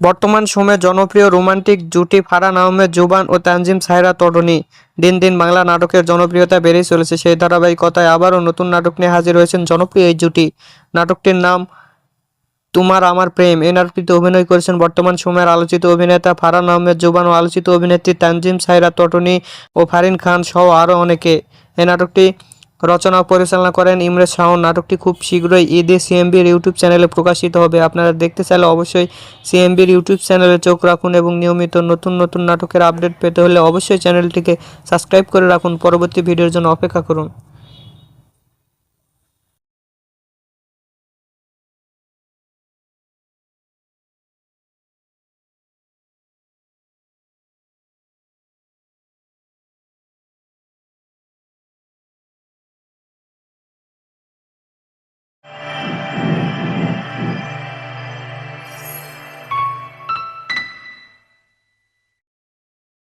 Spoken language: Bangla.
বর্তমান সময়ে জনপ্রিয় রোমান্টিক জুটি ফারহান আহমেদ জুবান ও তানজিম সায়রা তটনী। দিন দিন বাংলা নাটকের জনপ্রিয়তা বেড়েই চলেছে। সেই ধারাবাহিকতায় আবারও নতুন নাটক নিয়ে হাজির হয়েছেন জনপ্রিয় এই জুটি। নাটকটির নাম তোমার আমার প্রেম। এই নাটকটিতে অভিনয় করেছেন বর্তমান সময়ের আলোচিত অভিনেতা ফারহান আহমেদ জুবান ও আলোচিত অভিনেত্রী তানজিম সায়রা তটনী ও ফারিন খান সহ আরও অনেকে। এই নাটকটি রচনা ও পরিচালনা করেন ইমরেজ শাওন। নাটকটি খুব শীঘ্রই ঈদে সিএমবির ইউটিউব চ্যানেলে প্রকাশিত হবে। আপনারা দেখতে চাইলে অবশ্যই সিএমবির ইউটিউব চ্যানেলে চোখ রাখুন এবং নিয়মিত নতুন নতুন নাটকের আপডেট পেতে হলে অবশ্যই চ্যানেলটিকে সাবস্ক্রাইব করে রাখুন। পরবর্তী ভিডিওর জন্য অপেক্ষা করুন।